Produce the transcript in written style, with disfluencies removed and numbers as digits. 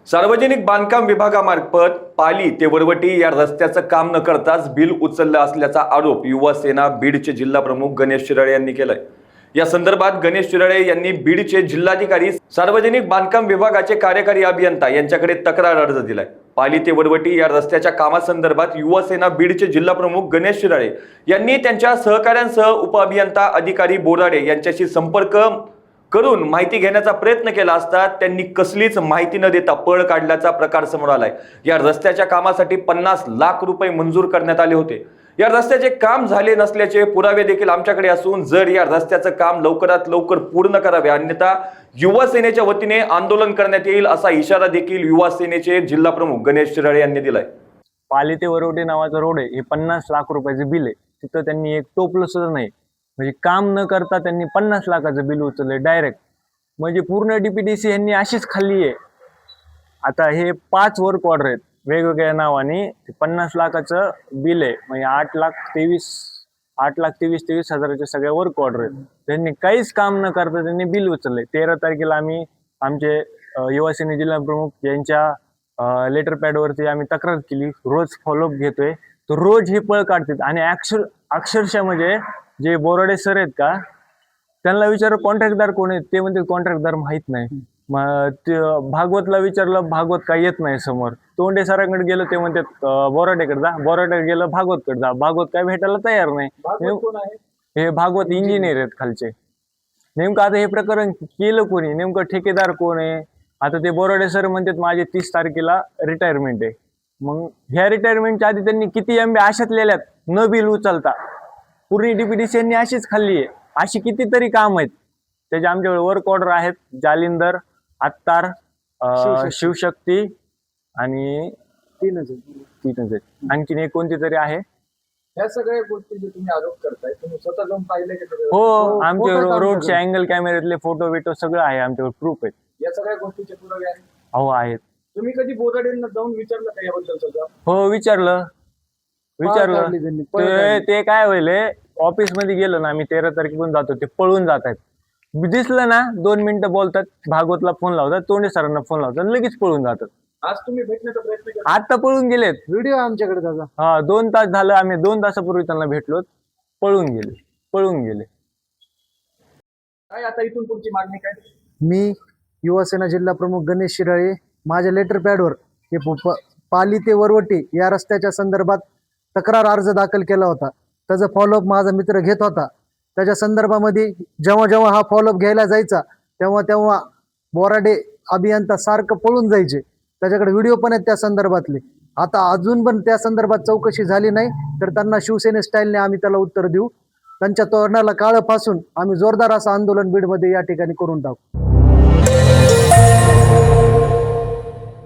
सार्वजनिक बांधकाम विभागामार्फत पाली ते वरवटी या रस्त्याचं काम न करताच बिल उचललं असल्याचा आरोप युवा सेना बीडचे जिल्हा प्रमुख गणेश शिराळे यांनी केलाय। या संदर्भात गणेश शिराळे यांनी बीडचे जिल्हाधिकारी, सार्वजनिक बांधकाम विभागाचे कार्यकारी अभियंता यांच्याकडे तक्रार अर्ज दिलाय। पाली ते वरवटी या रस्त्याच्या कामासंदर्भात युवा सेना बीडचे जिल्हा प्रमुख गणेश शिराळे यांनी त्यांच्या सहकाऱ्यांसह उपअभियंता अधिकारी बोराडे यांच्याशी संपर्क करून माहिती घेण्याचा प्रयत्न केला असता त्यांनी कसलीच माहिती न देता पळ काढल्याचा प्रकार समोर आलाय। या रस्त्याच्या कामासाठी 50 लाख रुपये मंजूर करण्यात आले होते। या रस्त्याचे काम झाले नसल्याचे पुरावे देखील आमच्याकडे असून जर या रस्त्याचं काम लवकरात लवकर पूर्ण करावे अन्यथा युवा सेनेच्या वतीने आंदोलन करण्यात येईल असा इशारा देखील युवा सेनेचे जिल्हा प्रमुख गणेश शिराळे यांनी दिलाय। पाली ते वरवटी नावाचा रोड आहे, हे 50 लाख रुपयाचे बिल आहे। तिथं त्यांनी एक टोपलं सुद्धा नाही, म्हणजे काम न करता त्यांनी 50 लाखाचं बिल उचलले डायरेक्ट। म्हणजे पूर्ण डीपीडीसी यांनी अशीच खाल्ली आहे। आता हे 5 वर्क ऑर्डर आहेत वेगवेगळ्या नावाने, 50 लाखाचं बिल आहे, म्हणजे 8,23,23 हजाराचे सगळे वर्क ऑर्डर आहेत। त्यांनी काहीच काम न करता त्यांनी बिल उचलले। 13 तारखेला आम्ही आमचे युवा सेने जिल्हा प्रमुख यांच्या लेटर पॅडवरती आम्ही तक्रार केली। रोज फॉलोअप घेतोय, तर रोज हे पळ काढतात आणि अक्षरशः म्हणजे जे बोराडे सर आहेत का, त्यांना विचार कॉन्ट्रॅक्टदार कोण आहेत, ते म्हणते कॉन्ट्रॅक्टदार माहित नाही। भागवतला विचारलं, भागवत काय येत नाही समोर। तोंडे सरांकडे गेलं, ते म्हणतात बोराडेकडे जा, बोराडे गेलं भागवतकडे जा, भागवत काय भेटायला तयार नाही। हे भागवत इंजिनियर आहेत खालचे। नेमकं आता हे प्रकरण केलं कोणी, नेमकं ठेकेदार कोण आहे? आता ते बोराडे सर म्हणतात माझे 30 तारखेला रिटायरमेंट आहे। मग ह्या रिटायरमेंटच्या आधी त्यांनी किती एमबी अशात लिहिल्यात न बिल उचलता। पूर्ण डीपीडीसी यांनी अशीच खाल्ली आहे। अशी कितीतरी काम आहेत त्याचे आमच्याकडे वर्क ऑर्डर आहेत। जालिंदर, आत्तार, शिवशक्ती आणि तीनच आहेत, आणखीन एक कोणती तरी आहे। या सगळ्या गोष्टी जे तुम्ही आरोप करताय, तुम्ही स्वतः जाऊन पाहिले का? हो, आमचे रोडचे अँगल कॅमेऱ्यातले फोटो बिटो सगळं आहे आमच्याकडे, प्रूफ आहेत। या सगळ्या गोष्टीचे पुरावे आहेत? हो आहेत। तुम्ही कधी बोराडेंना जाऊन विचारलं का याबद्दल सगळं? हो विचारलं। ते काय होईल, ऑफिस मध्ये गेलो ना आम्ही 13 तारखेपर्यंत जातो, ते पळून जात आहेत। दिसलं ना 2 मिनिटं बोलतात, भागवतला फोन लावतात, तोंडे सरांना फोन लावतात, लगेच पळून जातात। आज तुम्ही भेटण्याचा प्रयत्न केला? आता पळून गेलेत, व्हिडिओ आमच्याकडे त्याचा। हा 2 तास झालं, आम्ही 2 तासापूर्वी त्यांना भेटलो, पळून गेले। काय आता इथून पुढची मागणी काय? मी युवा सेना जिल्हा प्रमुख गणेश शिराळे माझ्या लेटर पॅडवर हे पाली ते वरवटी या रस्त्याच्या संदर्भात तक्रार अर्ज दाखल केला होता। त्याचा फॉलोअप माझा मित्र घेत होता। त्याच्या संदर्भामध्ये जेव्हा हा फॉलोअप घ्यायला जायचा तेव्हा बोराडे अभियंता सारखं पळून जायचे। त्याच्याकडे व्हिडिओ पण आहेत त्या संदर्भातले। आता अजून पण त्या संदर्भात चौकशी झाली नाही तर त्यांना शिवसेने स्टाईलने आम्ही त्याला उत्तर देऊ। त्यांच्या तोरणाला काळं फासून आम्ही जोरदार असं आंदोलन बीडमध्ये या ठिकाणी करून टाकू।